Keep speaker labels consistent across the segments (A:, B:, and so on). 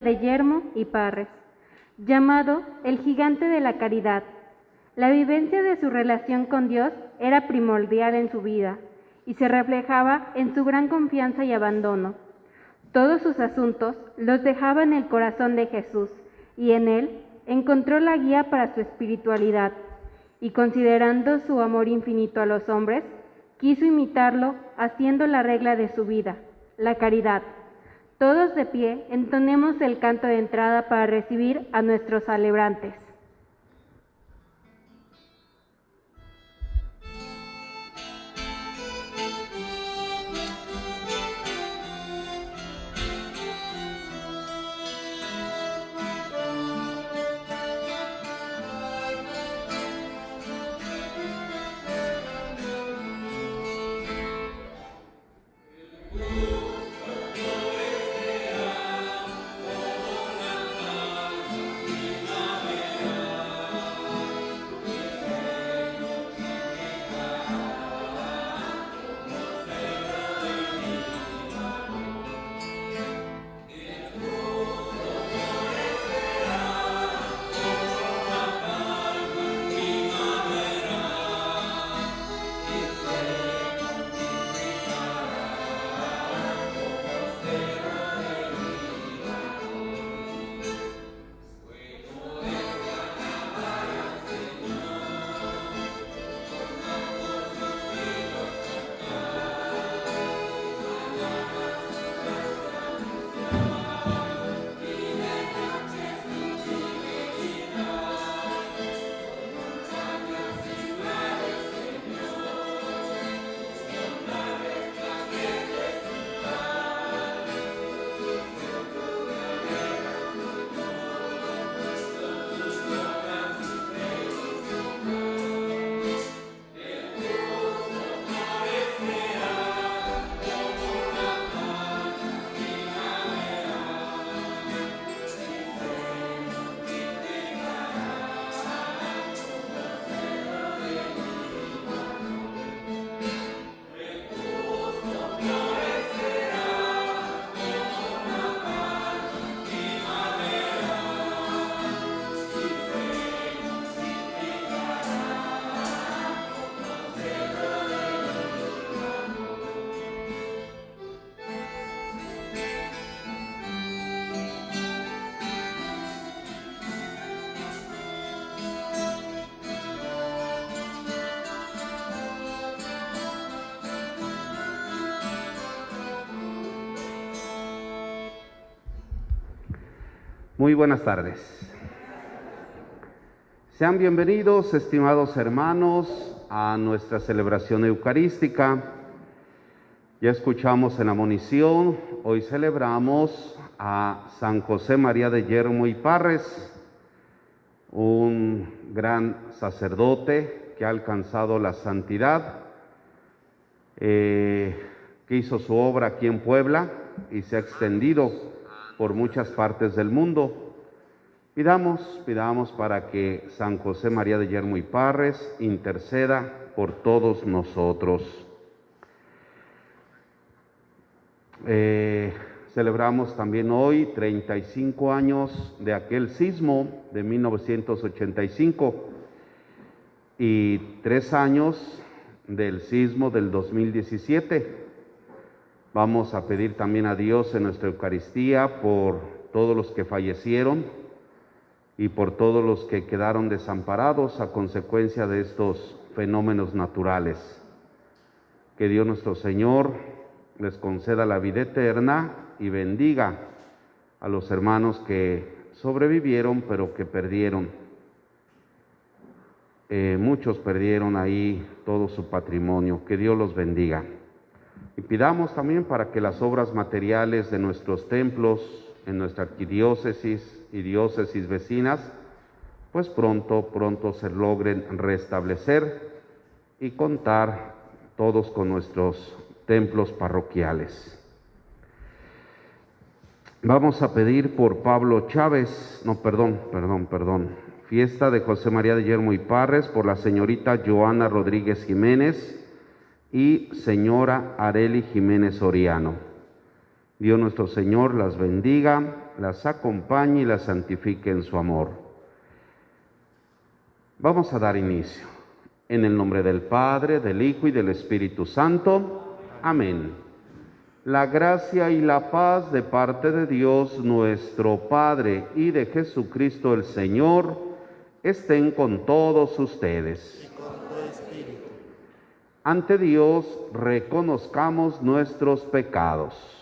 A: de Yermo y Parres, llamado el Gigante de la Caridad. La vivencia de su relación con Dios era primordial en su vida y se reflejaba en su gran confianza y abandono. Todos sus asuntos los dejaba en el corazón de Jesús y en él encontró la guía para su espiritualidad, y considerando su amor infinito a los hombres, quiso imitarlo haciendo la regla de su vida, la caridad. Todos de pie entonemos el canto de entrada para recibir a nuestros celebrantes.
B: Muy buenas tardes. Sean bienvenidos, estimados hermanos, a nuestra celebración eucarística. Ya escuchamos en la monición, hoy celebramos a San José María de Yermo y Parres, un gran sacerdote que ha alcanzado la santidad, que hizo su obra aquí en Puebla y se ha extendido por muchas partes del mundo. Pidamos para que San José María de Yermo y Parres interceda por todos nosotros. Celebramos también hoy 35 años de aquel sismo de 1985 y 3 años del sismo del 2017. Vamos a pedir también a Dios en nuestra Eucaristía por todos los que fallecieron y por todos los que quedaron desamparados a consecuencia de estos fenómenos naturales. Que Dios nuestro Señor les conceda la vida eterna y bendiga a los hermanos que sobrevivieron pero que perdieron. Muchos perdieron ahí todo su patrimonio. Que Dios los bendiga. Y pidamos también para que las obras materiales de nuestros templos, en nuestra arquidiócesis y diócesis vecinas, pues pronto se logren restablecer y contar todos con nuestros templos parroquiales. Vamos a pedir por Pablo Chávez, fiesta de José María de Yermo y Parres, por la señorita Joana Rodríguez Jiménez y señora Areli Jiménez Soriano. Dios nuestro Señor las bendiga, las acompañe y las santifique en su amor. Vamos a dar inicio. En el nombre del Padre, del Hijo y del Espíritu Santo. Amén. La gracia y la paz de parte de Dios nuestro Padre y de Jesucristo el Señor estén con todos ustedes. Ante Dios reconozcamos nuestros pecados.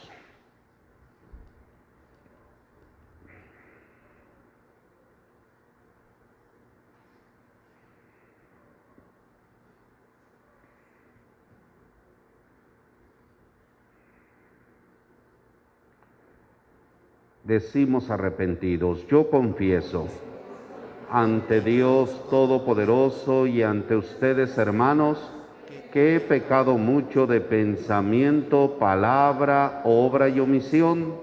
B: Decimos arrepentidos, yo confieso ante Dios Todopoderoso y ante ustedes, hermanos, que he pecado mucho de pensamiento, palabra, obra y omisión,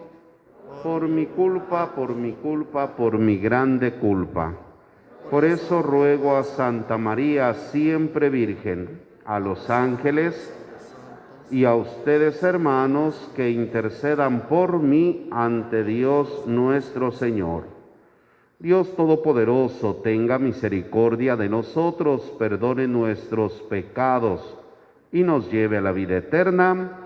B: por mi culpa, por mi grande culpa. Por eso ruego a Santa María, siempre Virgen, a los ángeles y a ustedes, hermanos, que intercedan por mí ante Dios nuestro Señor. Dios Todopoderoso, tenga misericordia de nosotros, perdone nuestros pecados y nos lleve a la vida eterna.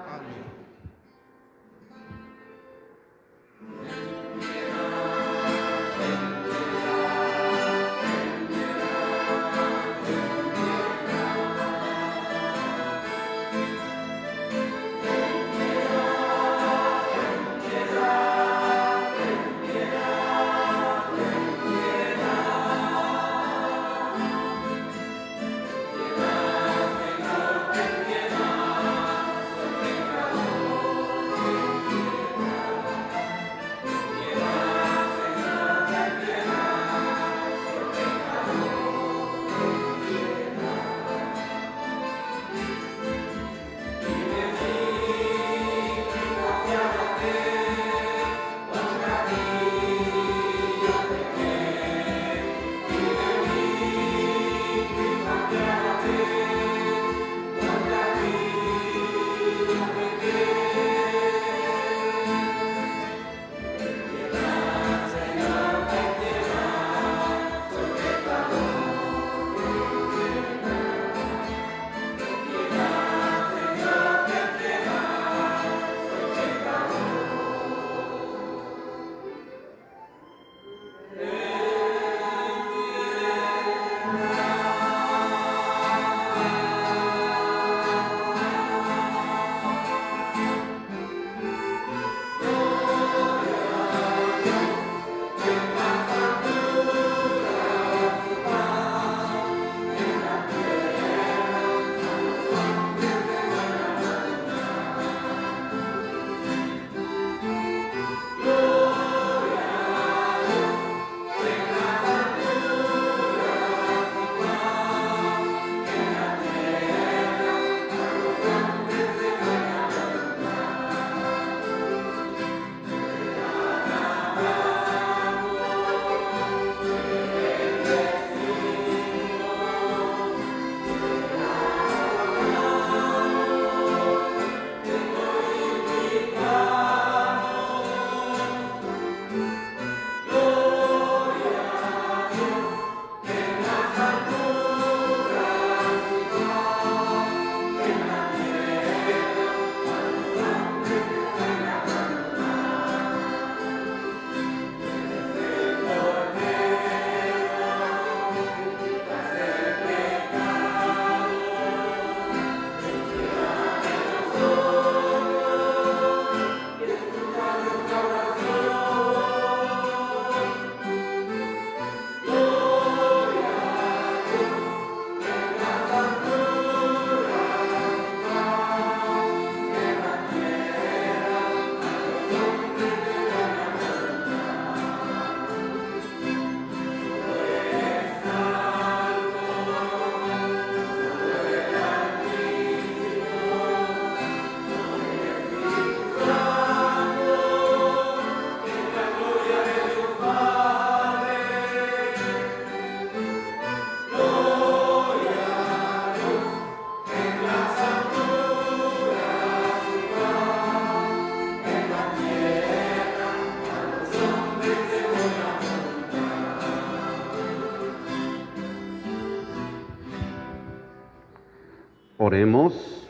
B: Oremos.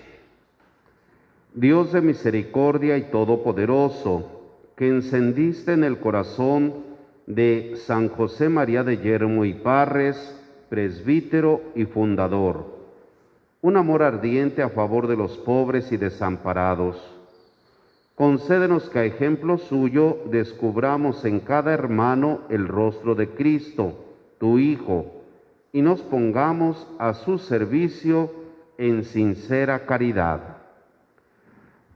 B: Dios de misericordia y todopoderoso, que encendiste en el corazón de San José María de Yermo y Parres, presbítero y fundador, un amor ardiente a favor de los pobres y desamparados, concédenos que a ejemplo suyo descubramos en cada hermano el rostro de Cristo, tu Hijo, y nos pongamos a su servicio en sincera caridad.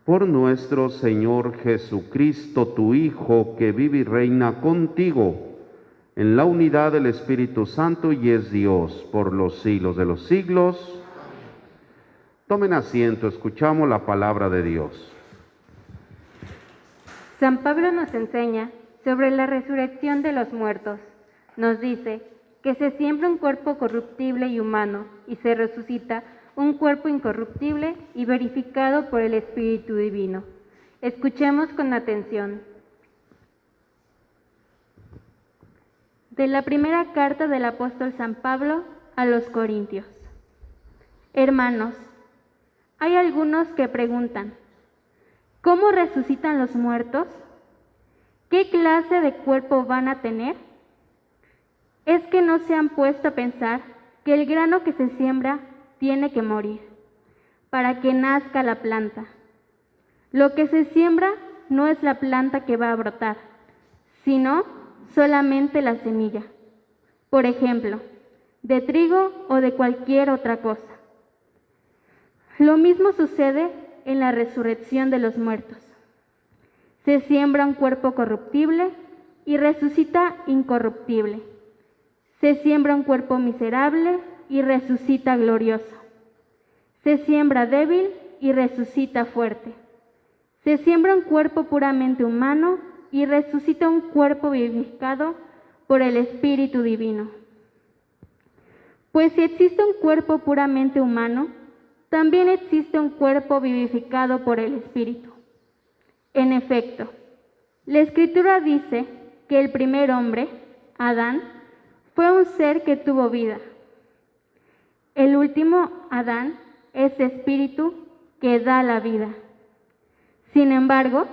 B: Por nuestro Señor Jesucristo, tu Hijo, que vive y reina contigo en la unidad del Espíritu Santo y es Dios por los siglos de los siglos. Tomen asiento, escuchamos la palabra de Dios.
A: San Pablo nos enseña sobre la resurrección de los muertos. Nos dice que se siembra un cuerpo corruptible y humano y se resucita un cuerpo incorruptible y verificado por el Espíritu Divino. Escuchemos con atención. De la primera carta del apóstol San Pablo a los Corintios. Hermanos, hay algunos que preguntan, ¿cómo resucitan los muertos? ¿Qué clase de cuerpo van a tener? ¿Es que no se han puesto a pensar que el grano que se siembra tiene que morir para que nazca la planta? Lo que se siembra no es la planta que va a brotar, sino solamente la semilla. Por ejemplo, de trigo o de cualquier otra cosa. Lo mismo sucede en la resurrección de los muertos. Se siembra un cuerpo corruptible y resucita incorruptible. Se siembra un cuerpo miserable y resucita glorioso. Se siembra débil y resucita fuerte. Se siembra un cuerpo puramente humano y resucita un cuerpo vivificado por el Espíritu Divino. Pues si existe un cuerpo puramente humano, también existe un cuerpo vivificado por el Espíritu. En efecto, la Escritura dice que el primer hombre, Adán, fue un ser que tuvo vida. El último Adán es espíritu que da la vida. Sin embargo,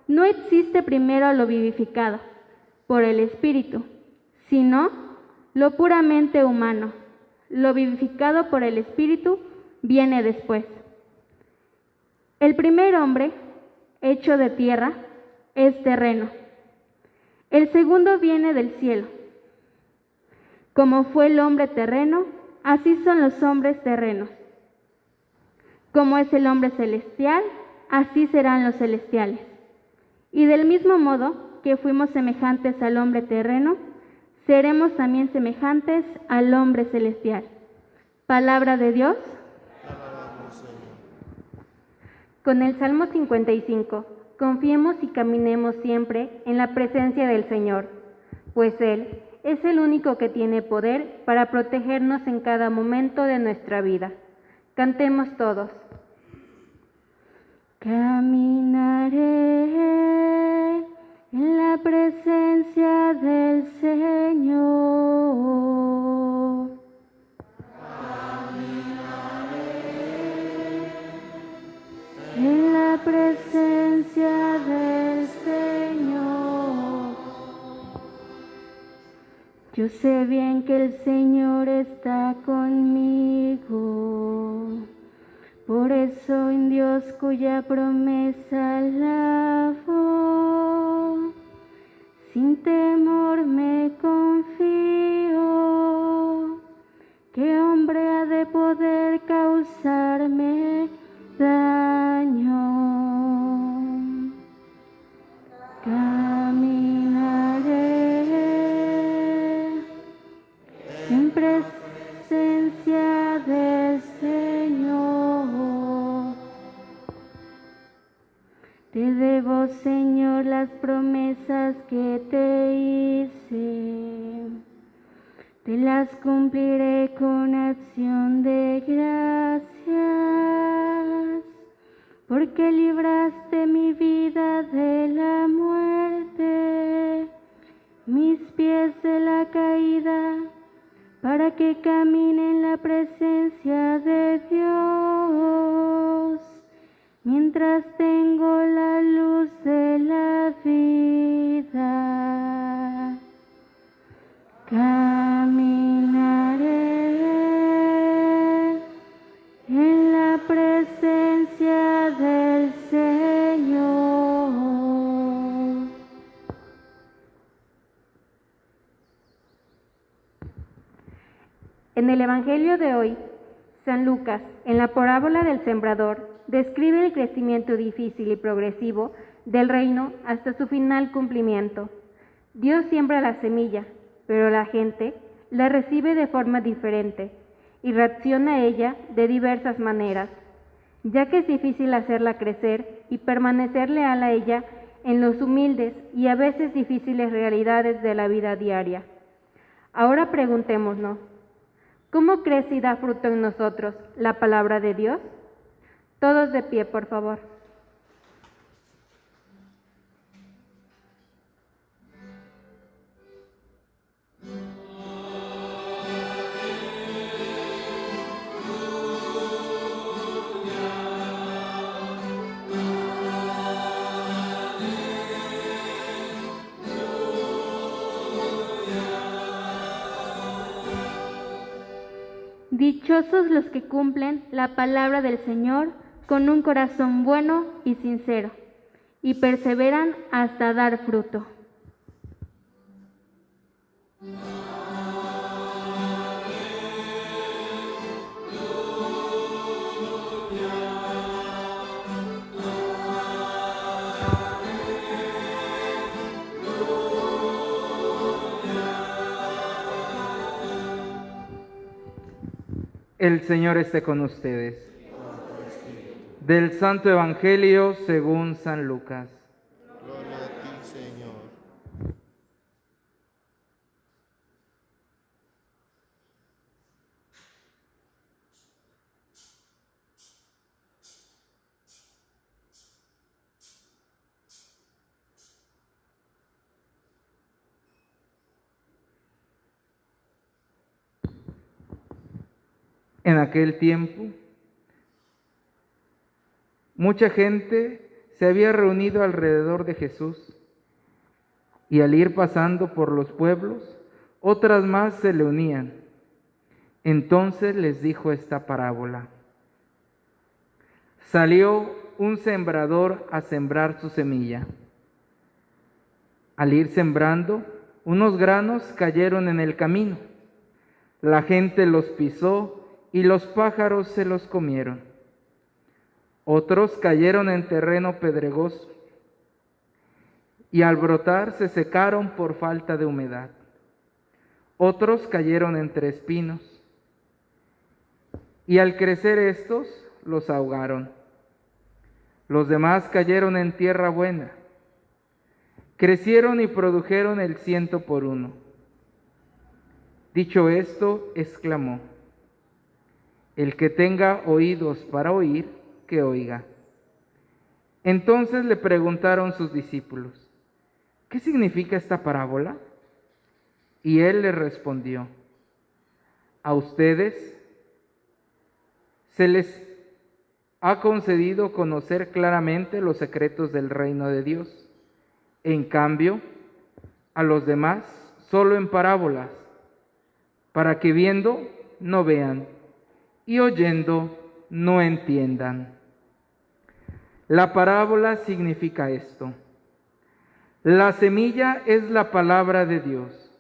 A: no existe primero lo vivificado por el Espíritu, sino lo puramente humano. Lo vivificado por el Espíritu viene después. El primer hombre, hecho de tierra, es terreno. El segundo viene del cielo. Como fue el hombre terreno, así son los hombres terrenos. Como es el hombre celestial, así serán los celestiales. Y del mismo modo que fuimos semejantes al hombre terreno, seremos también semejantes al hombre celestial. Palabra de Dios. Con el Salmo 55, confiemos y caminemos siempre en la presencia del Señor, pues Él es el único que tiene poder para protegernos en cada momento de nuestra vida. Cantemos todos. Caminaré en la presencia del Señor. Caminaré en la presencia del Señor. Yo sé bien que el Señor está conmigo. Por eso en Dios cuya promesa alabo, sin temor me confío, ¿qué hombre ha de poder causarme daño? Caminaré en presencia del Señor. Te debo, Señor, las promesas que te hice. Te las cumpliré con acción de gracias, porque libraste mi vida de la muerte, mis pies de la caída, para que camine en la presencia de Dios, mientras tengo la luz de la vida. Caminaré en la presencia del Señor. En el Evangelio de hoy, San Lucas, en la parábola del sembrador, describe el crecimiento difícil y progresivo del reino hasta su final cumplimiento. Dios siembra la semilla, pero la gente la recibe de forma diferente y reacciona a ella de diversas maneras, ya que es difícil hacerla crecer y permanecer leal a ella en los humildes y a veces difíciles realidades de la vida diaria. Ahora preguntémonos, ¿cómo crece y da fruto en nosotros la palabra de Dios? Todos de pie, por favor. Dichosos los que cumplen la palabra del Señor con un corazón bueno y sincero, y perseveran hasta dar fruto.
C: El Señor esté con ustedes. Del Santo Evangelio según San Lucas.
D: Gloria a ti, Señor.
C: En aquel tiempo, mucha gente se había reunido alrededor de Jesús, y al ir pasando por los pueblos, otras más se le unían. Entonces les dijo esta parábola. Salió un sembrador a sembrar su semilla. Al ir sembrando, unos granos cayeron en el camino. La gente los pisó y los pájaros se los comieron. Otros cayeron en terreno pedregoso y al brotar se secaron por falta de humedad. Otros cayeron entre espinos y al crecer estos los ahogaron. Los demás cayeron en tierra buena, crecieron y produjeron el 100 por 1. Dicho esto, exclamó: el que tenga oídos para oír, que oiga. Entonces le preguntaron sus discípulos: ¿qué significa esta parábola? Y él les respondió: a ustedes se les ha concedido conocer claramente los secretos del reino de Dios. En cambio, a los demás solo en parábolas, para que viendo no vean y oyendo no entiendan. La parábola significa esto: la semilla es la palabra de Dios.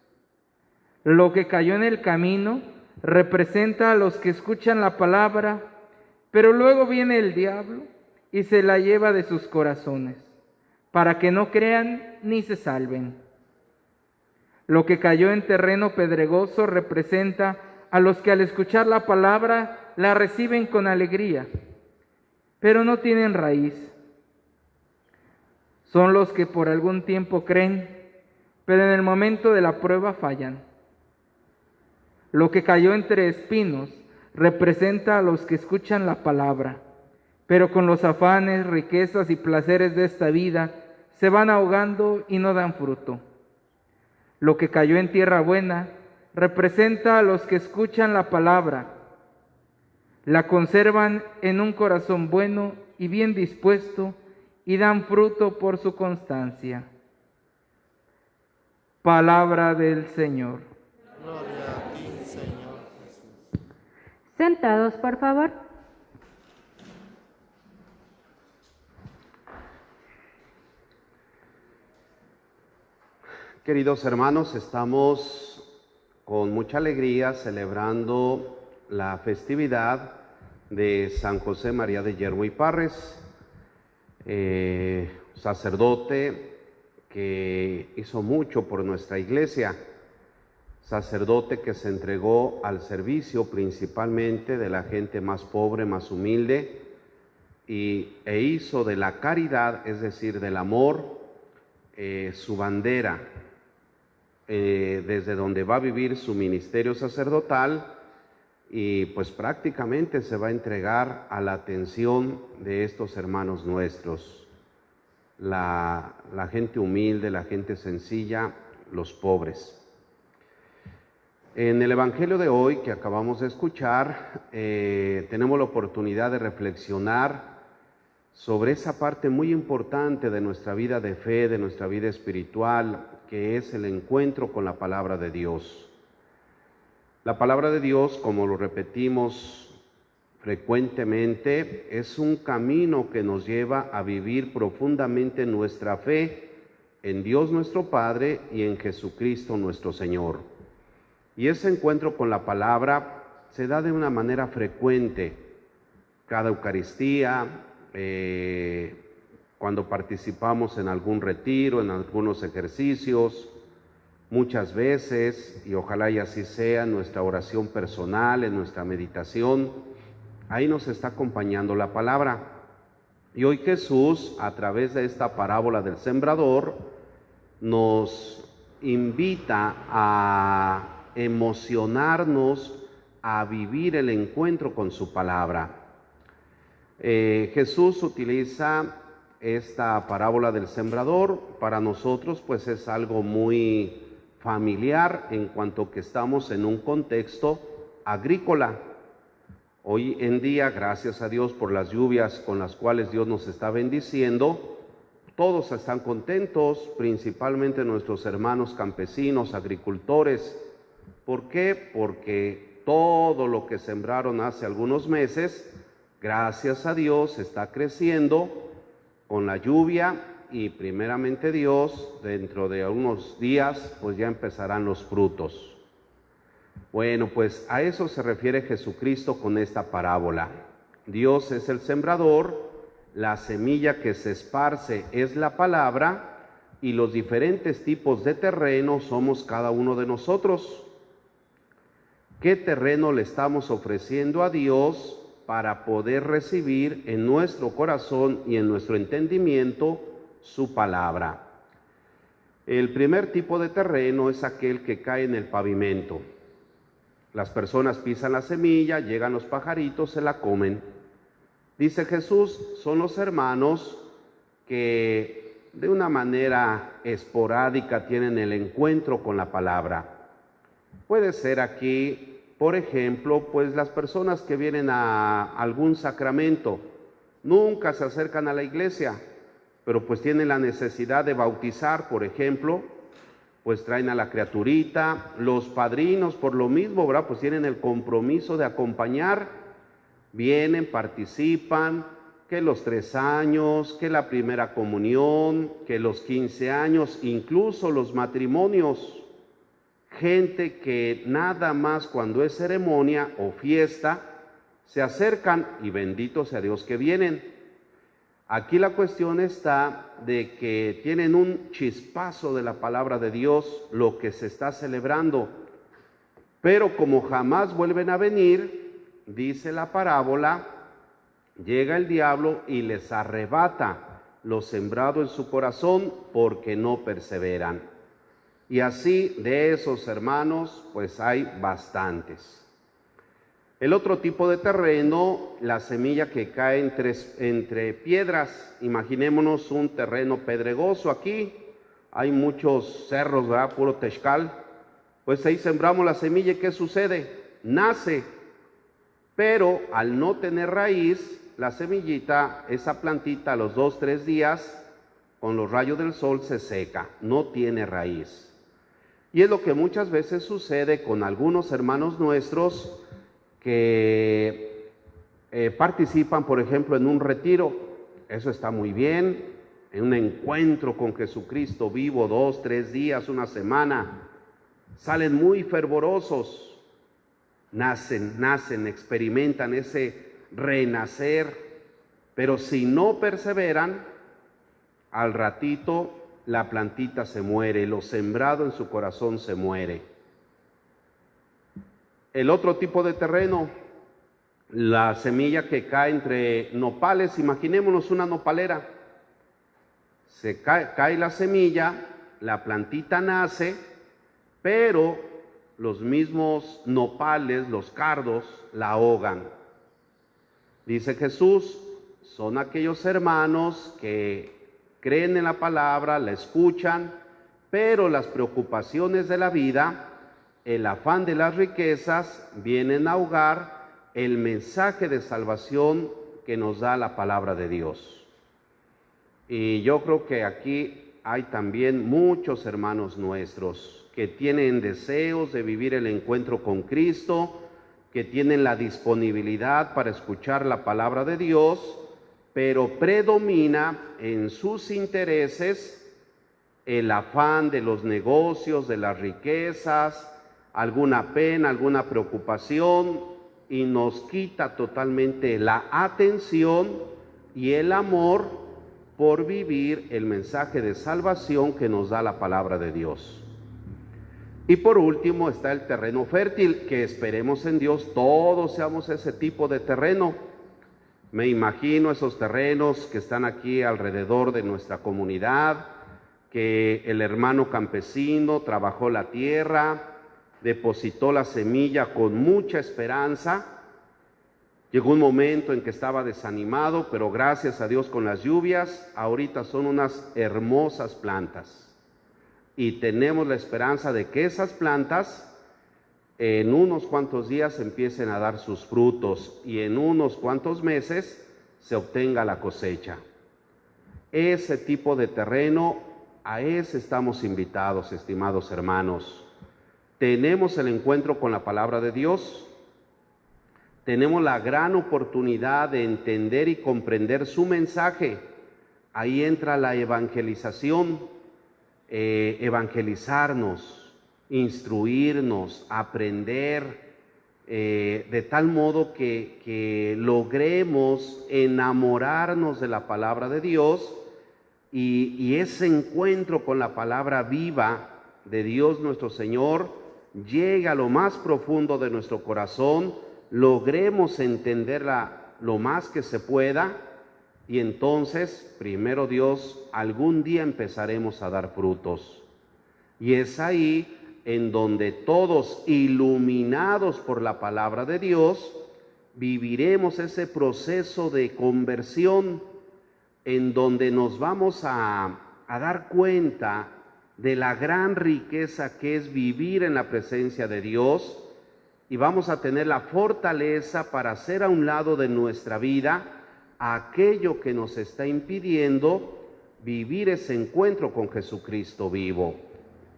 C: Lo que cayó en el camino representa a los que escuchan la palabra, pero luego viene el diablo y se la lleva de sus corazones, para que no crean ni se salven. Lo que cayó en terreno pedregoso representa a los que al escuchar la palabra la reciben con alegría, pero no tienen raíz. Son los que por algún tiempo creen, pero en el momento de la prueba fallan. Lo que cayó entre espinos representa a los que escuchan la palabra, pero con los afanes, riquezas y placeres de esta vida se van ahogando y no dan fruto. Lo que cayó en tierra buena representa a los que escuchan la palabra, la conservan en un corazón bueno y bien dispuesto y dan fruto por su constancia. Palabra del Señor.
D: Gloria a ti, Señor Jesús.
A: Sentados, por favor.
B: Queridos hermanos, estamos con mucha alegría celebrando la festividad de San José María de Yerbo y Parres, sacerdote que hizo mucho por nuestra iglesia, sacerdote que se entregó al servicio principalmente de la gente más pobre, más humilde, e hizo de la caridad, es decir, del amor, su bandera, desde donde va a vivir su ministerio sacerdotal, y pues prácticamente se va a entregar a la atención de estos hermanos nuestros, la gente humilde, la gente sencilla, los pobres. En el Evangelio de hoy que acabamos de escuchar, tenemos la oportunidad de reflexionar sobre esa parte muy importante de nuestra vida de fe, de nuestra vida espiritual, que es el encuentro con la palabra de Dios. La palabra de Dios, como lo repetimos frecuentemente, es un camino que nos lleva a vivir profundamente nuestra fe en Dios nuestro Padre y en Jesucristo nuestro Señor. Y ese encuentro con la palabra se da de una manera frecuente, cada Eucaristía, cuando participamos en algún retiro, en algunos ejercicios, muchas veces, y ojalá y así sea, en nuestra oración personal, en nuestra meditación, ahí nos está acompañando la palabra. Y hoy Jesús, a través de esta parábola del sembrador, nos invita a emocionarnos, a vivir el encuentro con su palabra. Jesús utiliza esta parábola del sembrador. Para nosotros pues es algo muy familiar en cuanto que estamos en un contexto agrícola. Hoy en día, gracias a Dios por las lluvias con las cuales Dios nos está bendiciendo, todos están contentos, principalmente nuestros hermanos campesinos, agricultores. ¿Por qué? Porque todo lo que sembraron hace algunos meses, gracias a Dios, está creciendo con la lluvia y primeramente Dios, dentro de unos días, pues ya empezarán los frutos. Bueno, pues a eso se refiere Jesucristo con esta parábola. Dios es el sembrador, la semilla que se esparce es la palabra y los diferentes tipos de terreno somos cada uno de nosotros. ¿Qué terreno le estamos ofreciendo a Dios para poder recibir en nuestro corazón y en nuestro entendimiento su palabra? El primer tipo de terreno es aquel que cae en el pavimento. Las personas pisan la semilla, llegan los pajaritos, se la comen. Dice Jesús, son los hermanos que de una manera esporádica tienen el encuentro con la palabra. Puede ser aquí, por ejemplo, pues las personas que vienen a algún sacramento, nunca se acercan a la iglesia, pero pues tienen la necesidad de bautizar, por ejemplo, pues traen a la criaturita. Los padrinos por lo mismo, ¿verdad? Pues tienen el compromiso de acompañar, vienen, participan, que los 3 años, que la primera comunión, que los 15 años, incluso los matrimonios. Gente que nada más cuando es ceremonia o fiesta se acercan y bendito sea Dios que vienen. Aquí la cuestión está de que tienen un chispazo de la palabra de Dios, lo que se está celebrando, pero como jamás vuelven a venir, dice la parábola, llega el diablo y les arrebata lo sembrado en su corazón porque no perseveran. Y así de esos hermanos pues hay bastantes. El otro tipo de terreno, la semilla que cae entre piedras. Imaginémonos un terreno pedregoso aquí, hay muchos cerros, ¿verdad? Puro texcal, Pues ahí sembramos la semilla y ¿qué sucede? Nace, pero al no tener raíz, la semillita, esa plantita a los 2, 3 días, con los rayos del sol se seca, no tiene raíz. Y es lo que muchas veces sucede con algunos hermanos nuestros que participan, por ejemplo, en un retiro. Eso está muy bien, en un encuentro con Jesucristo vivo, 2, 3 días, una semana. Salen muy fervorosos, nacen, experimentan ese renacer, pero si no perseveran, al ratito la plantita se muere, lo sembrado en su corazón se muere. El otro tipo de terreno, la semilla que cae entre nopales, imaginémonos una nopalera. Se cae la semilla, la plantita nace, pero los mismos nopales, los cardos, la ahogan. Dice Jesús, son aquellos hermanos que creen en la palabra, la escuchan, pero las preocupaciones de la vida, el afán de las riquezas, vienen a ahogar el mensaje de salvación que nos da la palabra de Dios. Y yo creo que aquí hay también muchos hermanos nuestros que tienen deseos de vivir el encuentro con Cristo, que tienen la disponibilidad para escuchar la palabra de Dios, pero predomina en sus intereses el afán de los negocios, de las riquezas, alguna pena, alguna preocupación, y nos quita totalmente la atención y el amor por vivir el mensaje de salvación que nos da la palabra de Dios. Y por último está el terreno fértil, que esperemos en Dios todos seamos ese tipo de terreno. Me imagino esos terrenos que están aquí alrededor de nuestra comunidad, que el hermano campesino trabajó la tierra, depositó la semilla con mucha esperanza. Llegó un momento en que estaba desanimado, pero gracias a Dios con las lluvias, ahorita son unas hermosas plantas. Y tenemos la esperanza de que esas plantas en unos cuantos días empiecen a dar sus frutos y en unos cuantos meses se obtenga la cosecha. Ese tipo de terreno, a ese estamos invitados, estimados hermanos. Tenemos el encuentro con la palabra de Dios, tenemos la gran oportunidad de entender y comprender su mensaje. Ahí entra la evangelización, evangelizarnos, instruirnos, aprender, de tal modo que logremos enamorarnos de la palabra de Dios y ese encuentro con la palabra viva de Dios nuestro Señor llegue a lo más profundo de nuestro corazón, logremos entenderla lo más que se pueda y entonces, primero Dios, algún día empezaremos a dar frutos. Y es ahí en donde todos, iluminados por la palabra de Dios, viviremos ese proceso de conversión en donde nos vamos a dar cuenta de la gran riqueza que es vivir en la presencia de Dios y vamos a tener la fortaleza para hacer a un lado de nuestra vida aquello que nos está impidiendo vivir ese encuentro con Jesucristo vivo,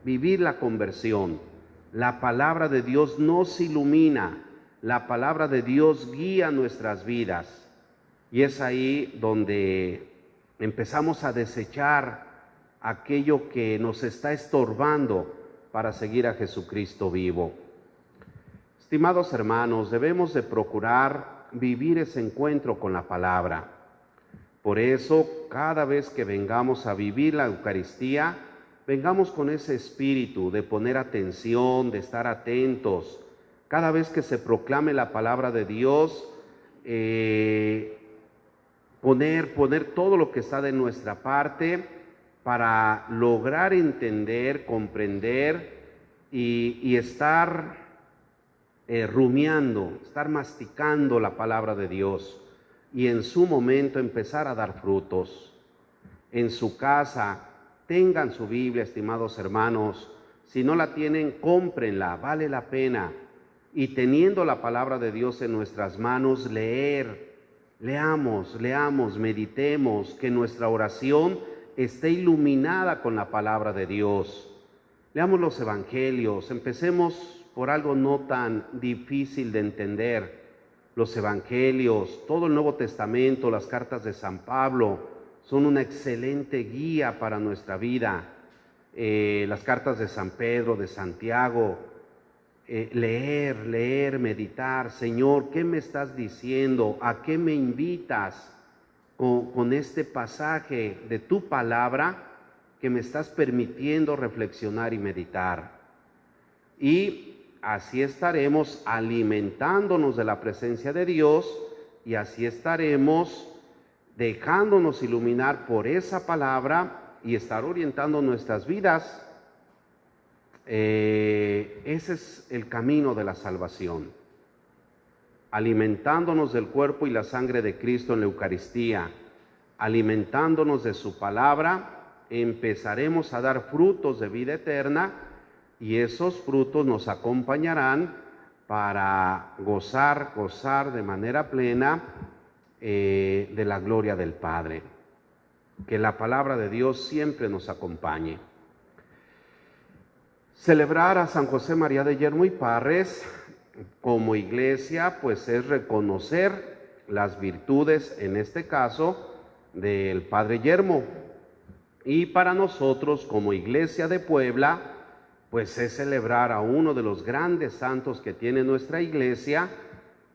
B: vivir la conversión. La palabra de Dios nos ilumina, la palabra de Dios guía nuestras vidas y es ahí donde empezamos a desechar aquello que nos está estorbando para seguir a Jesucristo vivo. Estimados hermanos, debemos de procurar vivir ese encuentro con la palabra. Por eso, cada vez que vengamos a vivir la Eucaristía, vengamos con ese espíritu de poner atención, de estar atentos. Cada vez que se proclame la palabra de Dios, poner todo lo que está de nuestra parte para lograr entender, comprender y estar rumiando, estar masticando la palabra de Dios y en su momento empezar a dar frutos. En su casa, tengan su Biblia, estimados hermanos, Si no la tienen, cómprenla, vale la pena. Y teniendo la palabra de Dios en nuestras manos, leamos, meditemos, que nuestra oración esté iluminada con la palabra de Dios. Leamos los evangelios, empecemos por algo no tan difícil de entender. Los evangelios, todo el Nuevo Testamento, las cartas de San Pablo, son una excelente guía para nuestra vida. Las cartas de San Pedro, de Santiago, leer, meditar. Señor, ¿qué me estás diciendo? ¿A qué me invitas con este pasaje de tu palabra que me estás permitiendo reflexionar y meditar? Y así estaremos alimentándonos de la presencia de Dios y así estaremos dejándonos iluminar por esa palabra y estar orientando nuestras vidas. Ese es el camino de la salvación. Alimentándonos del cuerpo y la sangre de Cristo en la Eucaristía, alimentándonos de su palabra, empezaremos a dar frutos de vida eterna y esos frutos nos acompañarán para gozar de manera plena de la gloria del Padre. Que la palabra de Dios siempre nos acompañe. Celebrar a San José María de Yermo y Parres como iglesia, pues es reconocer las virtudes, en este caso, del Padre Yermo. Y para nosotros, como iglesia de Puebla, pues es celebrar a uno de los grandes santos que tiene nuestra iglesia,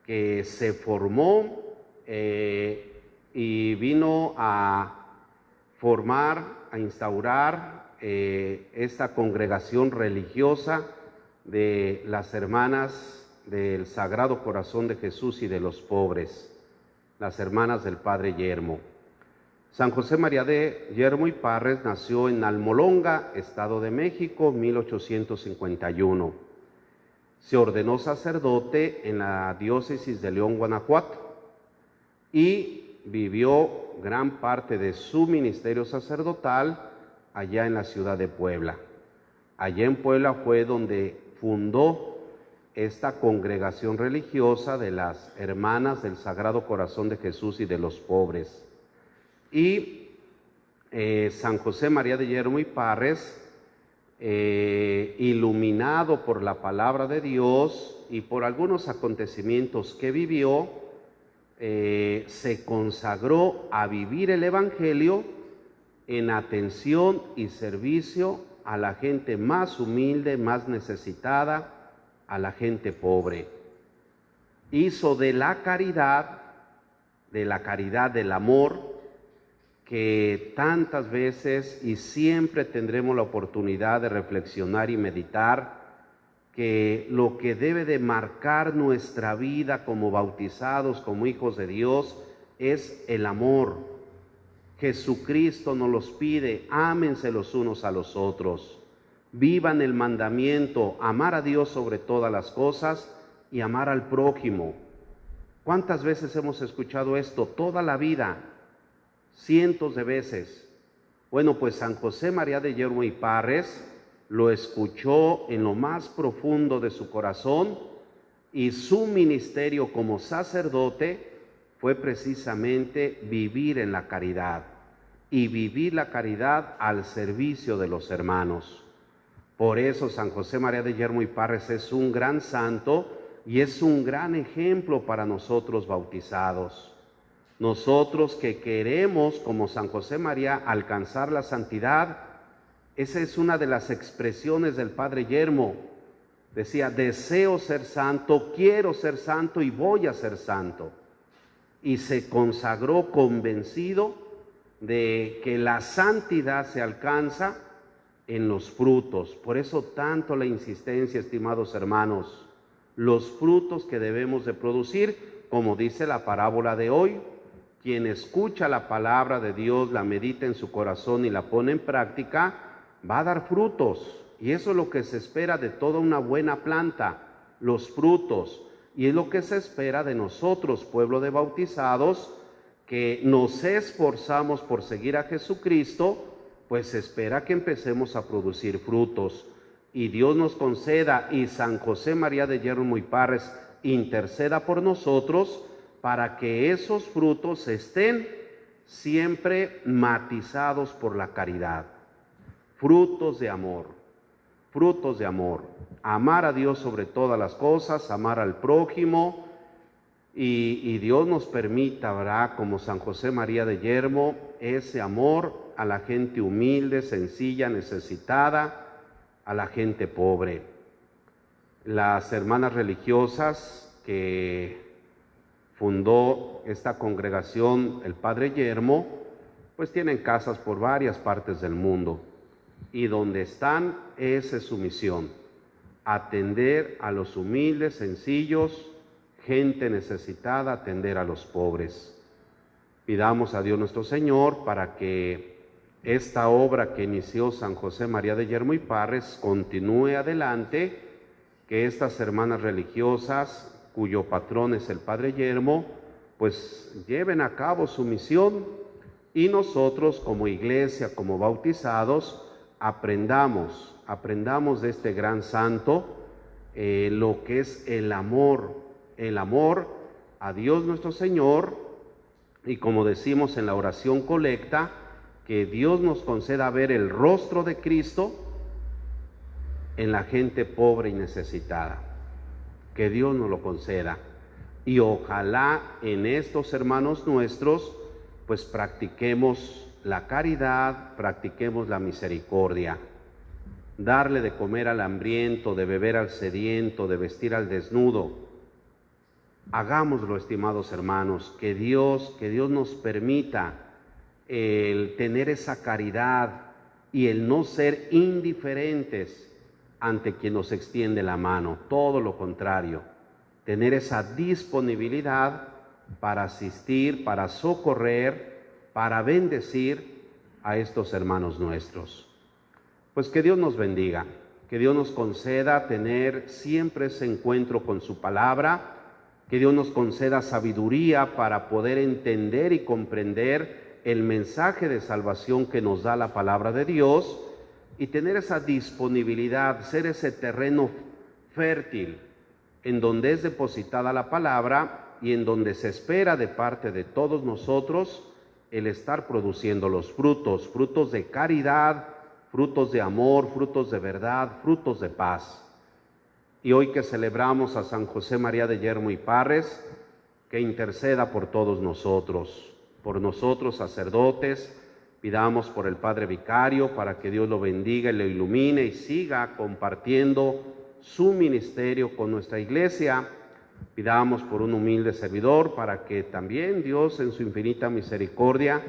B: que se formó y vino a formar, a instaurar esta congregación religiosa de las hermanas del Sagrado Corazón de Jesús y de los pobres, las hermanas del Padre Yermo. San José María de Yermo y Parres nació en Almolonga, Estado de México, 1851. Se ordenó sacerdote en la diócesis de León, Guanajuato, y vivió gran parte de su ministerio sacerdotal allá en la ciudad de Puebla. Allá en Puebla fue donde fundó esta congregación religiosa de las hermanas del Sagrado Corazón de Jesús y de los pobres. Y San José María de Yermo y Parres, iluminado por la palabra de Dios y por algunos acontecimientos que vivió, se consagró a vivir el Evangelio en atención y servicio a la gente más humilde, más necesitada, a la gente pobre. Hizo de la caridad, del amor, que tantas veces y siempre tendremos la oportunidad de reflexionar y meditar, que lo que debe de marcar nuestra vida como bautizados, como hijos de Dios, es el amor. Jesucristo nos los pide: ámense los unos a los otros, vivan el mandamiento, amar a Dios sobre todas las cosas y amar al prójimo. ¿Cuántas veces hemos escuchado esto? Toda la vida, cientos de veces. Bueno, pues San José María de Yermo y Parres lo escuchó en lo más profundo de su corazón, y su ministerio como sacerdote fue precisamente vivir en la caridad, y vivir la caridad al servicio de los hermanos. Por eso San José María de Yermo y Parres es un gran santo y es un gran ejemplo para nosotros bautizados. Nosotros que queremos, como San José María, alcanzar la santidad, esa es una de las expresiones del Padre Yermo. Decía: deseo ser santo, quiero ser santo y voy a ser santo. Y se consagró convencido de que la santidad se alcanza en los frutos. Por eso tanto la insistencia, estimados hermanos, los frutos que debemos de producir, como dice la parábola de hoy: quien escucha la palabra de Dios, la medita en su corazón y la pone en práctica, va a dar frutos. Y eso es lo que se espera de toda una buena planta, los frutos. Y es lo que se espera de nosotros, pueblo de bautizados, que nos esforzamos por seguir a Jesucristo, pues se espera que empecemos a producir frutos. y Dios nos conceda y San José María de Yermo y Parres interceda por nosotros para que esos frutos estén siempre matizados por la caridad. Frutos de amor, frutos de amor. Amar a Dios sobre todas las cosas, amar al prójimo, y Dios nos permita, ¿verdad?, como San José María de Yermo, ese amor a la gente humilde, sencilla, necesitada, a la gente pobre. Las hermanas religiosas que fundó esta congregación, el Padre Yermo, pues tienen casas por varias partes del mundo, y donde están, esa es su misión: atender a los humildes, sencillos, gente necesitada, atender a los pobres. Pidamos a Dios nuestro Señor para que esta obra que inició San José María de Yermo y Parres continúe adelante, que estas hermanas religiosas, cuyo patrón es el Padre Yermo, pues lleven a cabo su misión, y nosotros como iglesia, como bautizados, aprendamos de este gran santo lo que es el amor a Dios nuestro Señor, y como decimos en la oración colecta, que Dios nos conceda ver el rostro de Cristo en la gente pobre y necesitada. Que Dios nos lo conceda. Y ojalá en estos hermanos nuestros, pues practiquemos la caridad, practiquemos la misericordia. Darle de comer al hambriento, de beber al sediento, de vestir al desnudo. Hagámoslo, estimados hermanos, que Dios nos permita el tener esa caridad y el no ser indiferentes ante quien nos extiende la mano. Todo lo contrario, tener esa disponibilidad para asistir, para socorrer, para bendecir a estos hermanos nuestros. Pues que Dios nos bendiga, que Dios nos conceda tener siempre ese encuentro con su palabra, que Dios nos conceda sabiduría para poder entender y comprender el mensaje de salvación que nos da la palabra de Dios, y tener esa disponibilidad, ser ese terreno fértil en donde es depositada la palabra y en donde se espera de parte de todos nosotros el estar produciendo los frutos, frutos de caridad, frutos de amor, frutos de verdad, frutos de paz. Y hoy que celebramos a San José María de Yermo y Parres, que interceda por todos nosotros sacerdotes. Pidamos por el Padre Vicario para que Dios lo bendiga y lo ilumine y siga compartiendo su ministerio con nuestra iglesia. Pidamos por un humilde servidor para que también Dios en su infinita misericordia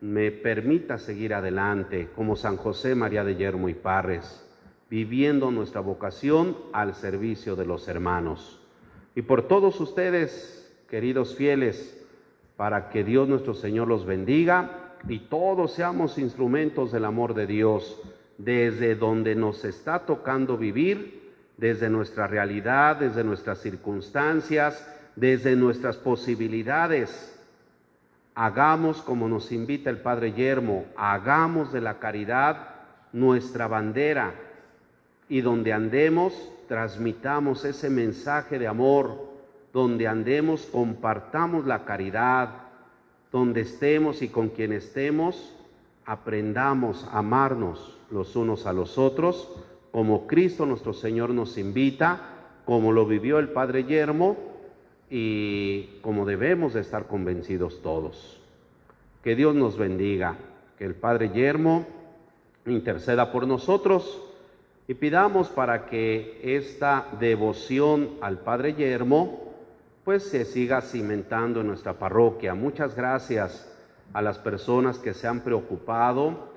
B: me permita seguir adelante como San José María de Yermo y Parres, viviendo nuestra vocación al servicio de los hermanos. Y por todos ustedes, queridos fieles, para que Dios nuestro Señor los bendiga y todos seamos instrumentos del amor de Dios, desde donde nos está tocando vivir, desde nuestra realidad, desde nuestras circunstancias, desde nuestras posibilidades. Hagamos como nos invita el Padre Yermo, hagamos de la caridad nuestra bandera, y donde andemos transmitamos ese mensaje de amor. Donde andemos, compartamos la caridad. Donde estemos y con quien estemos, aprendamos a amarnos los unos a los otros, como Cristo nuestro Señor nos invita, como lo vivió el Padre Yermo y como debemos de estar convencidos todos. Que Dios nos bendiga, que el Padre Yermo interceda por nosotros, y pidamos para que esta devoción al Padre Yermo pues se siga cimentando en nuestra parroquia. Muchas gracias a las personas que se han preocupado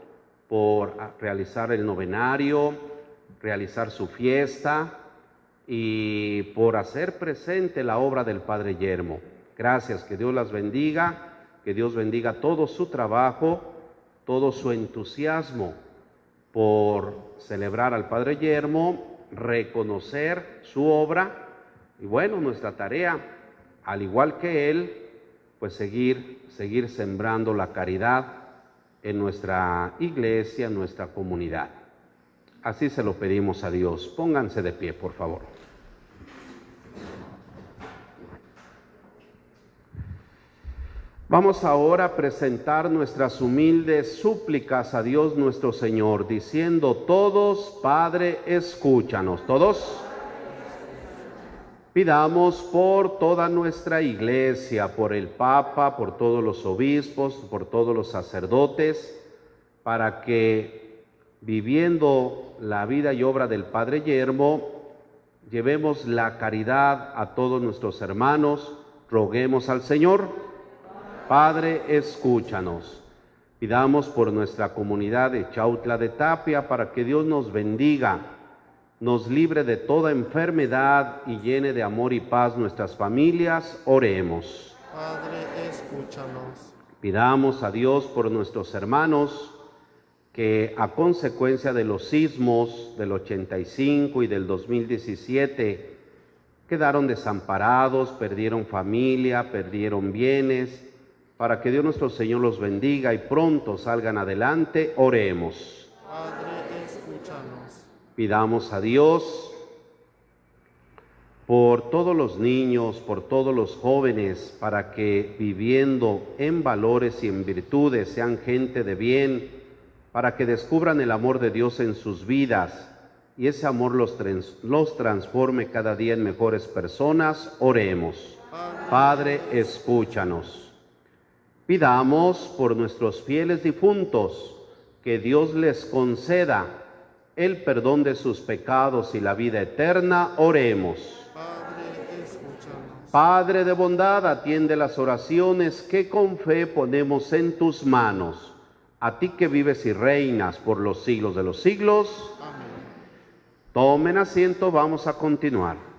B: por realizar el novenario, realizar su fiesta y por hacer presente la obra del Padre Yermo. Gracias, que Dios las bendiga, que Dios bendiga todo su trabajo, todo su entusiasmo por celebrar al Padre Yermo, reconocer su obra y bueno, nuestra tarea, al igual que él, pues seguir sembrando la caridad en nuestra iglesia, en nuestra comunidad. Así se lo pedimos a Dios. Pónganse de pie, por favor. Vamos ahora a presentar nuestras humildes súplicas a Dios nuestro Señor, diciendo todos, Padre, escúchanos. Todos. Pidamos por toda nuestra iglesia, por el Papa, por todos los obispos, por todos los sacerdotes, para que, viviendo la vida y obra del Padre Yermo, llevemos la caridad a todos nuestros hermanos. Roguemos al Señor. Padre, escúchanos. Pidamos por nuestra comunidad de Chautla de Tapia para que Dios nos bendiga, nos libre de toda enfermedad y llene de amor y paz nuestras familias. Oremos.
D: Padre, escúchanos.
B: Pidamos a Dios por nuestros hermanos que a consecuencia de los sismos del 85 y del 2017 quedaron desamparados, perdieron familia, perdieron bienes. Para que Dios nuestro Señor los bendiga y pronto salgan adelante, oremos.
D: Padre, escúchanos.
B: Pidamos a Dios por todos los niños, por todos los jóvenes, para que viviendo en valores y en virtudes sean gente de bien, para que descubran el amor de Dios en sus vidas y ese amor los transforme cada día en mejores personas. Oremos. Padre, escúchanos. Pidamos por nuestros fieles difuntos, que Dios les conceda el perdón de sus pecados y la vida eterna. Oremos.
D: Padre, escúchanos.
B: Padre de bondad, atiende las oraciones que con fe ponemos en tus manos. A ti que vives y reinas por los siglos de los siglos.
D: Amén.
B: Tomen asiento, vamos a continuar.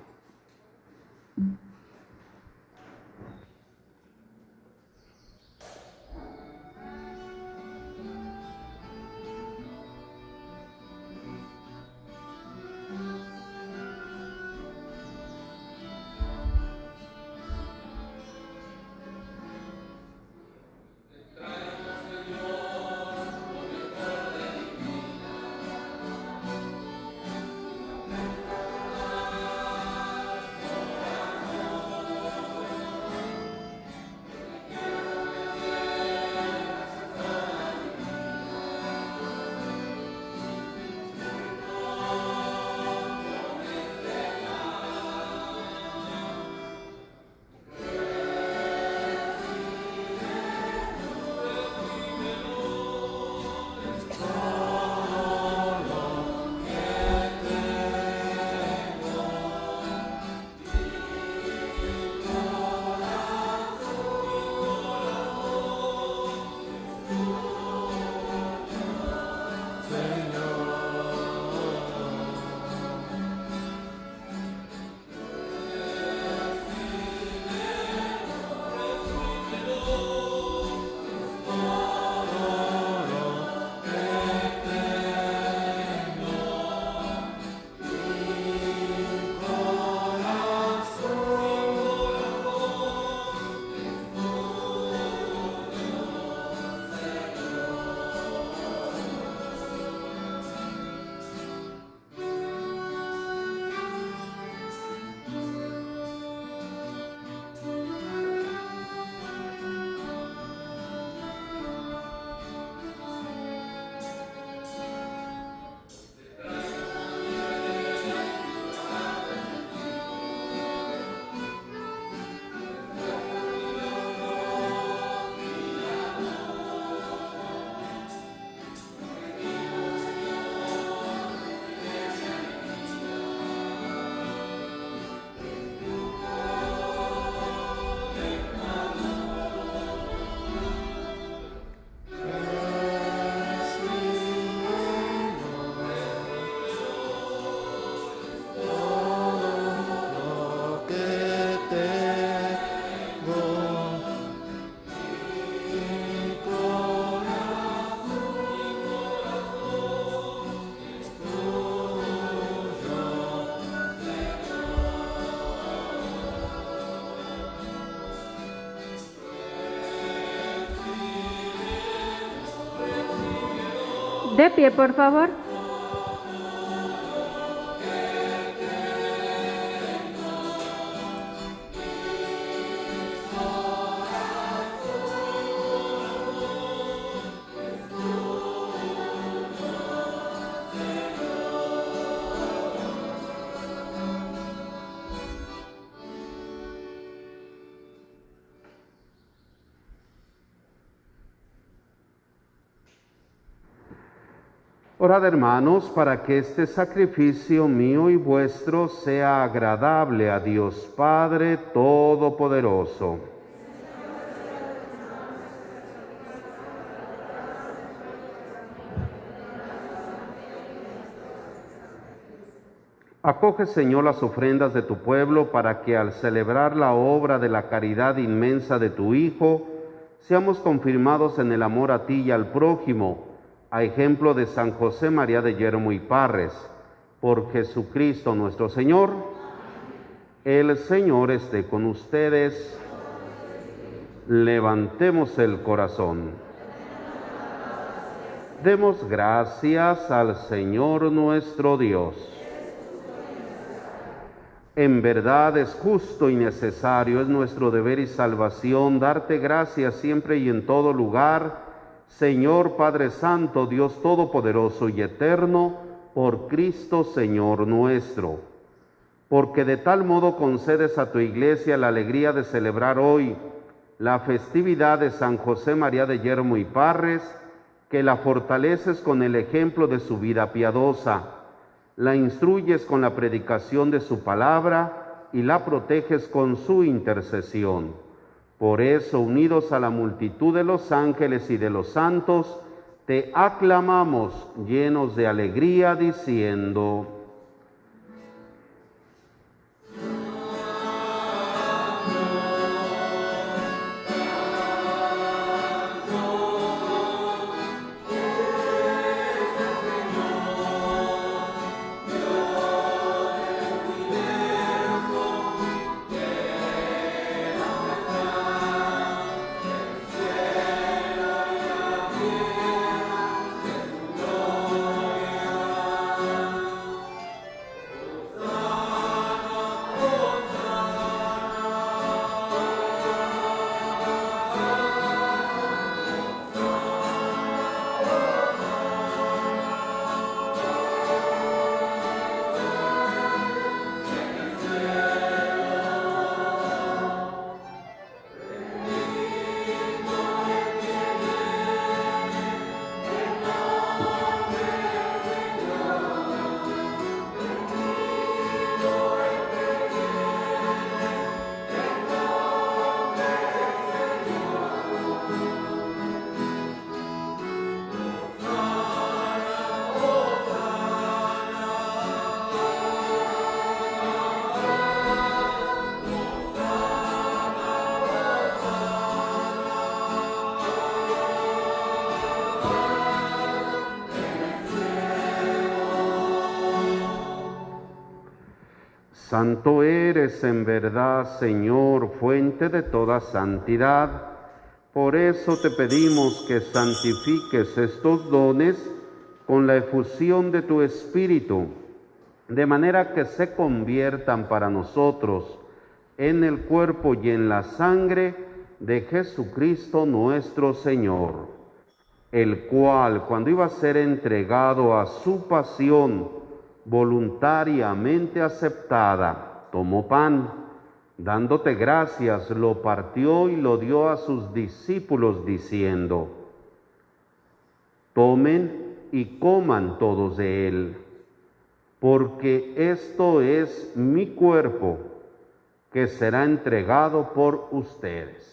A: De pie, por favor.
B: Orad, hermanos, para que este sacrificio mío y vuestro sea agradable a Dios Padre Todopoderoso. Acoge, Señor, las ofrendas de tu pueblo para que al celebrar la obra de la caridad inmensa de tu Hijo, seamos confirmados en el amor a ti y al prójimo, a ejemplo de San José María de Yermo y Parres. Por Jesucristo nuestro Señor. El Señor esté con ustedes. Levantemos el corazón. Demos gracias al Señor nuestro Dios. En verdad es justo y necesario, es nuestro deber y salvación darte gracias siempre y en todo lugar, Señor Padre Santo, Dios Todopoderoso y Eterno, por Cristo Señor nuestro. Porque de tal modo concedes a tu Iglesia la alegría de celebrar hoy la festividad de San José María de Yermo y Parres, que la fortaleces con el ejemplo de su vida piadosa, la instruyes con la predicación de su palabra y la proteges con su intercesión. Por eso, unidos a la multitud de los ángeles y de los santos, te aclamamos llenos de alegría, diciendo: Santo eres en verdad, Señor, fuente de toda santidad. Por eso te pedimos que santifiques estos dones con la efusión de tu Espíritu, de manera que se conviertan para nosotros en el cuerpo y en la sangre de Jesucristo nuestro Señor, el cual, cuando iba a ser entregado a su pasión voluntariamente aceptada, tomó pan, dándote gracias, lo partió y lo dio a sus discípulos, diciendo: tomen y coman todos de él, porque esto es mi cuerpo, que será entregado por ustedes.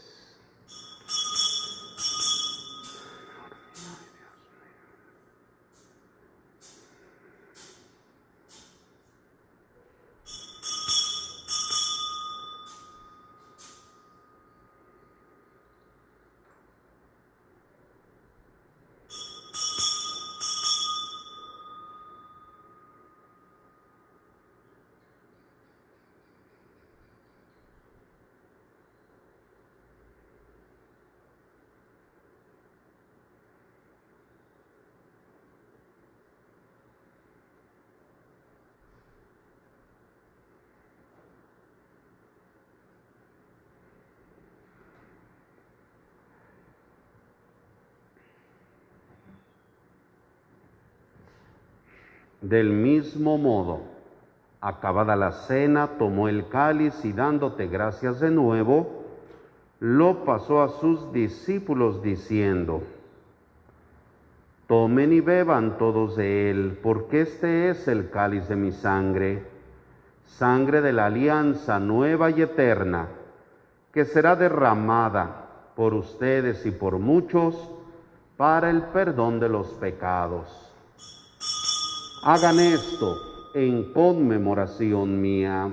B: Del mismo modo, acabada la cena, tomó el cáliz y dándote gracias de nuevo, lo pasó a sus discípulos diciendo: Tomen y beban todos de él, porque este es el cáliz de mi sangre, sangre de la alianza nueva y eterna, que será derramada por ustedes y por muchos para el perdón de los pecados. Hagan esto en conmemoración mía.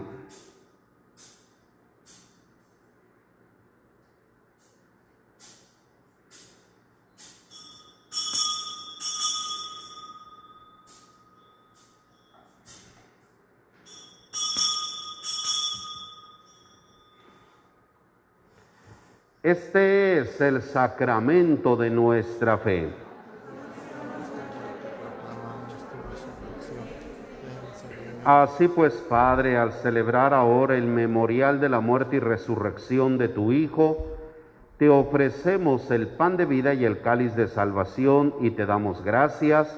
B: Este es el sacramento de nuestra fe. Así pues, Padre, al celebrar ahora el memorial de la muerte y resurrección de tu Hijo, te ofrecemos el pan de vida y el cáliz de salvación y te damos gracias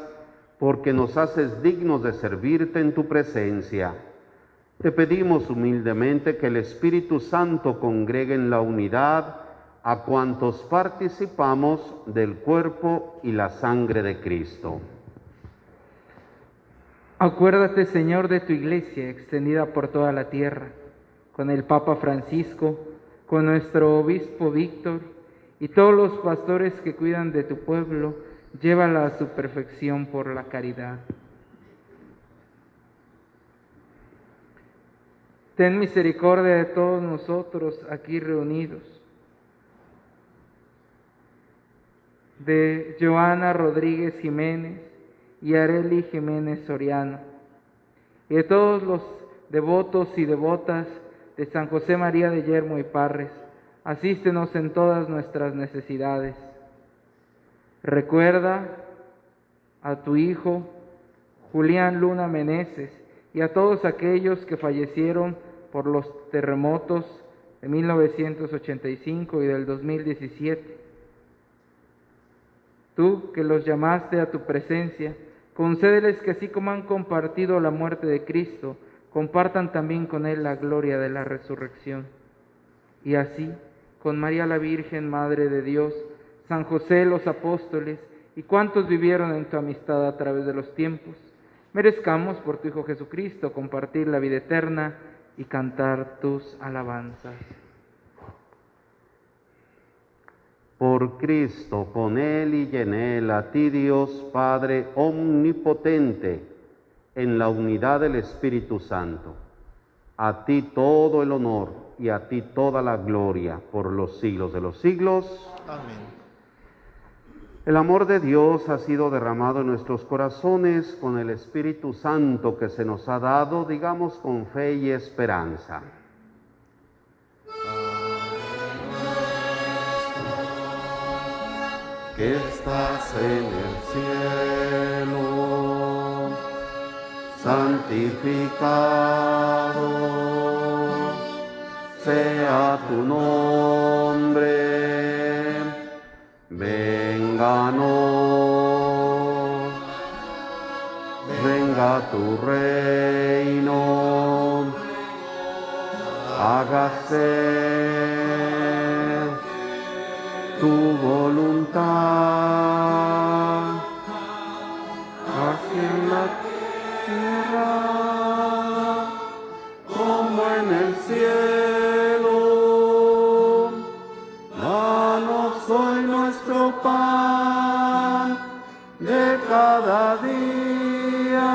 B: porque nos haces dignos de servirte en tu presencia. Te pedimos humildemente que el Espíritu Santo congregue en la unidad a cuantos participamos del cuerpo y la sangre de Cristo.
C: Acuérdate, Señor, de tu iglesia extendida por toda la tierra, con el Papa Francisco, con nuestro obispo Víctor y todos los pastores que cuidan de tu pueblo, llévala a su perfección por la caridad. Ten misericordia de todos nosotros aquí reunidos, de Joana Rodríguez Jiménez y Areli Jiménez Soriano, y de todos los devotos y devotas de San José María de Yermo y Parres. Asístenos en todas nuestras necesidades. Recuerda a tu hijo Julián Luna Meneses y a todos aquellos que fallecieron por los terremotos de 1985 y del 2017. Tú que los llamaste a tu presencia, concédeles que así como han compartido la muerte de Cristo, compartan también con Él la gloria de la resurrección. Y así, con María la Virgen, Madre de Dios, San José, los apóstoles y cuantos vivieron en tu amistad a través de los tiempos, merezcamos por tu Hijo Jesucristo compartir la vida eterna y cantar tus alabanzas.
B: Por Cristo, con Él y en Él, a ti Dios Padre omnipotente, en la unidad del Espíritu Santo, a ti todo el honor y a ti toda la gloria por los siglos de los siglos.
D: Amén.
B: El amor de Dios ha sido derramado en nuestros corazones con el Espíritu Santo que se nos ha dado, digamos con fe y esperanza. Que estás en el cielo, santificado sea tu nombre, venga tu reino, hágase tu voluntad, así en la tierra como en el cielo. Danos hoy nuestro pan de cada día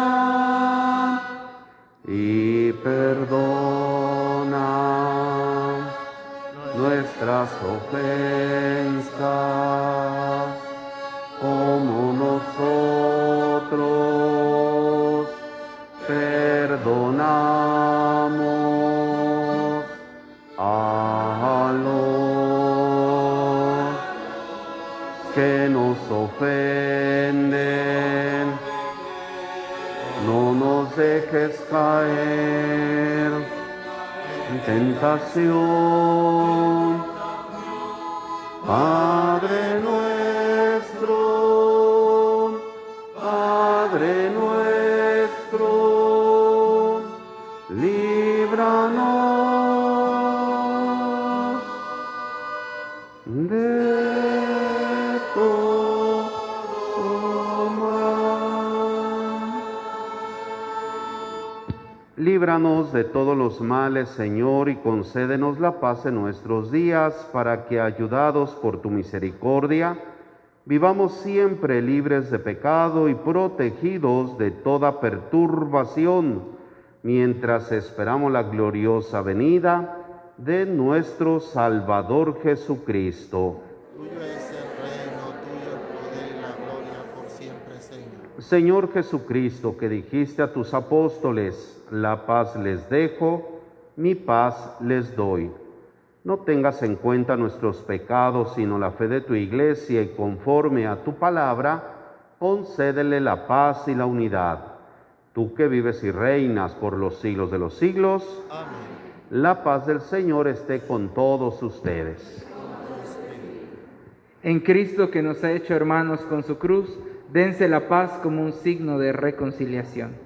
B: y perdona nuestras ofensas, como nosotros perdonamos a los que nos ofenden. No nos dejes caer en tentación. Padre nuestro, líbranos de todo Líbranos de todos los males, Señor, y concédenos la paz en nuestros días, para que, ayudados por tu misericordia, vivamos siempre libres de pecado y protegidos de toda perturbación, mientras esperamos la gloriosa venida de nuestro Salvador Jesucristo.
D: Tuyo es el reino, tuyo el poder y la gloria por siempre, Señor.
B: Señor Jesucristo, que dijiste a tus apóstoles, la paz les dejo, mi paz les doy. No tengas en cuenta nuestros pecados, sino la fe de tu Iglesia, y conforme a tu palabra, concédele la paz y la unidad. Tú que vives y reinas por los siglos de los siglos,
D: Amén.
B: la paz del Señor esté con todos ustedes.
C: En Cristo, que nos ha hecho hermanos con su cruz, dense la paz como un signo de reconciliación.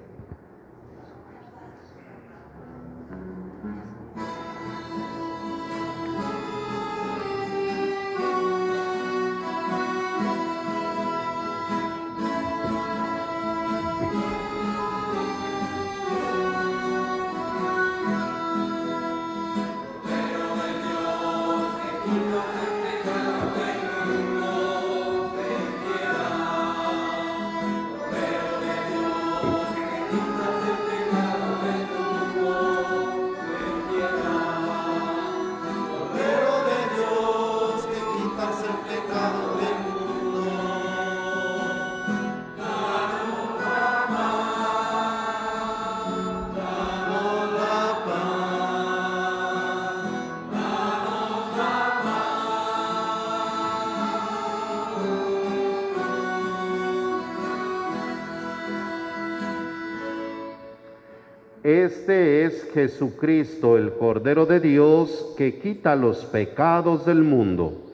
B: Este es Jesucristo, el Cordero de Dios, que quita los pecados del mundo.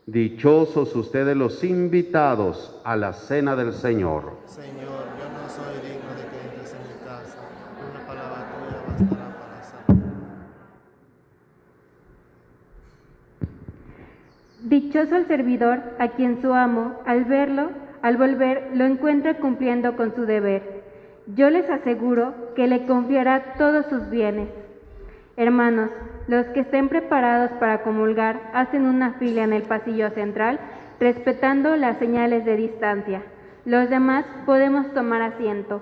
B: Dichosos ustedes los invitados a la cena del Señor.
D: Señor, yo no soy digno de que entres en mi casa. Una palabra tuya bastará para salvar.
A: Dichoso el servidor a quien su amo, al verlo, al volver, lo encuentra cumpliendo con su deber. Yo les aseguro que le confiará todos sus bienes. Hermanos, los que estén preparados para comulgar hacen una fila en el pasillo central, respetando las señales de distancia. Los demás podemos tomar asiento.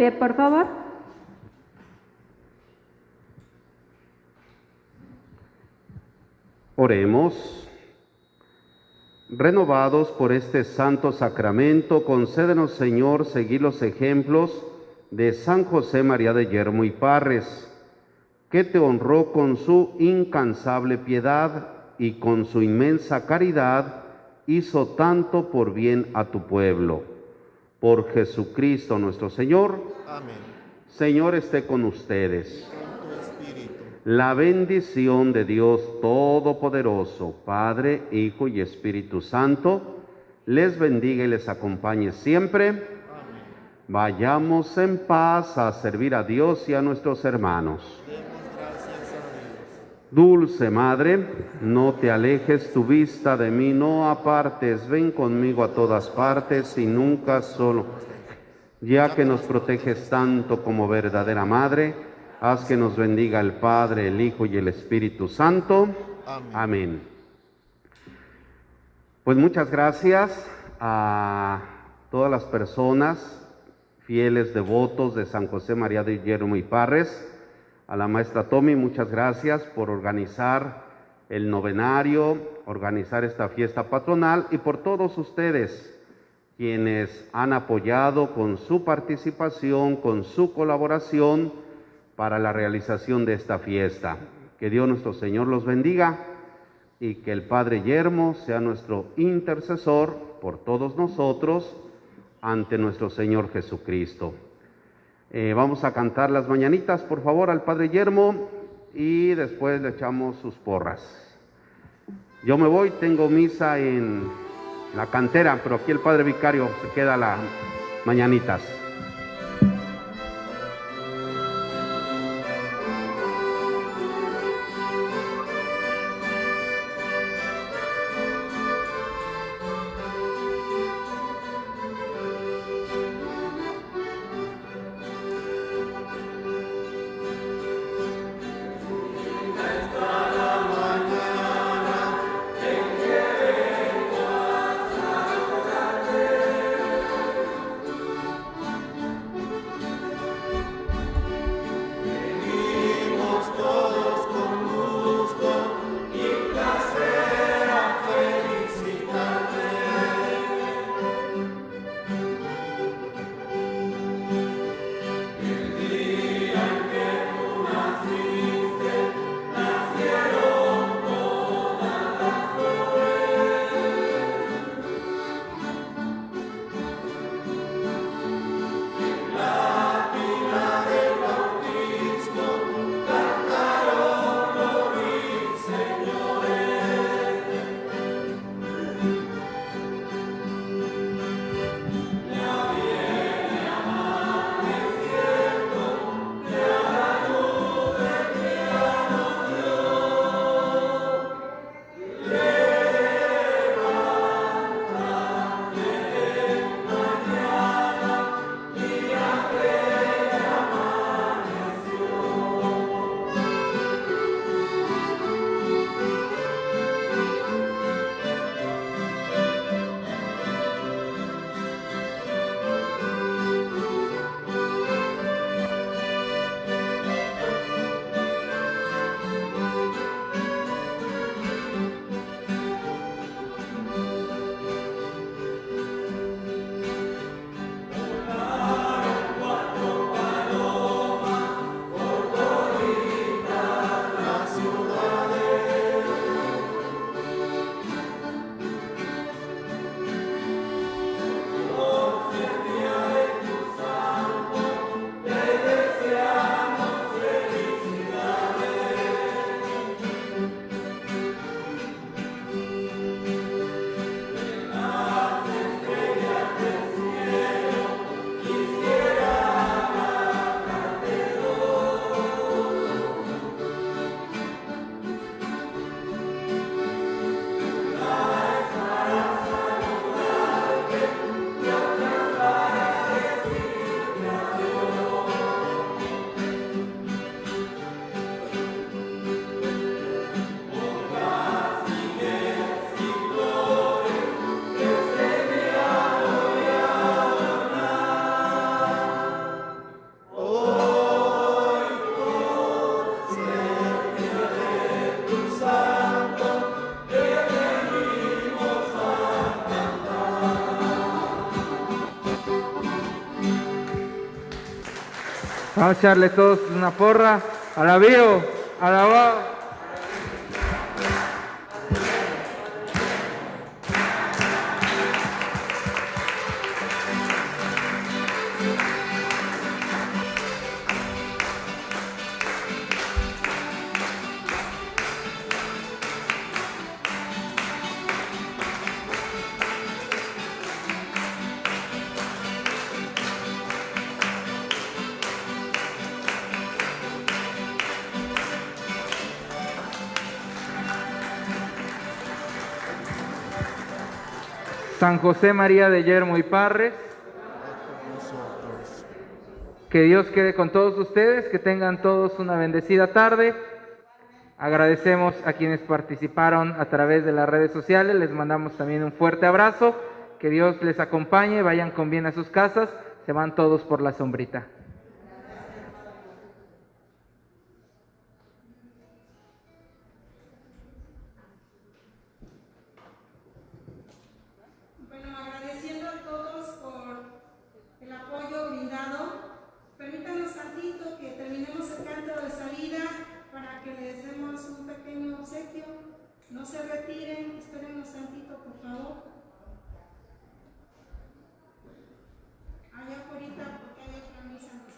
A: pie, por favor.
B: Oremos. Renovados por este santo sacramento, concédenos, Señor, seguir los ejemplos de San José María de Yermo y Parres, que te honró con su incansable piedad y con su inmensa caridad hizo tanto por bien a tu pueblo. Por Jesucristo nuestro Señor.
D: Amén.
B: Señor, esté con ustedes.
D: Con tu espíritu.
B: La bendición de Dios Todopoderoso, Padre, Hijo y Espíritu Santo, les bendiga y les acompañe siempre.
D: Amén.
B: Vayamos en paz a servir a Dios y a nuestros hermanos.
D: Demos gracias a Dios.
B: Dulce Madre, no te alejes tu vista de mí, no apartes, ven conmigo a todas partes y nunca solo. Ya que nos proteges tanto como verdadera Madre, haz que nos bendiga el Padre, el Hijo y el Espíritu Santo.
D: Amén.
B: Amén. Pues muchas gracias a todas las personas fieles devotos de San José María de Yermo y Parres. A la maestra Tommy, muchas gracias por organizar el novenario, organizar esta fiesta patronal, y por todos ustedes quienes han apoyado con su participación, con su colaboración para la realización de esta fiesta. Que Dios nuestro Señor los bendiga y que el Padre Yermo sea nuestro intercesor por todos nosotros ante nuestro Señor Jesucristo. Vamos a cantar las mañanitas, por favor, al Padre Yermo, y después le echamos sus porras. Yo me voy, tengo misa en la cantera, pero aquí el Padre Vicario se queda las mañanitas.
C: Vamos a echarle todos una porra. Alabío, alabado. San José María de Yermo y Parres,
D: nosotros.
C: que Dios quede con todos ustedes, que tengan todos una bendecida tarde. Agradecemos a quienes participaron a través de las redes sociales, les mandamos también un fuerte abrazo, que Dios les acompañe, vayan con bien a sus casas, se van todos por la sombrita.
E: Bueno, agradeciendo a todos por el apoyo brindado, permítanos tantito que terminemos el canto de salida para que les demos un pequeño obsequio. No se retiren, espérenos tantito, por favor. Allá afuera, porque hay otra misa.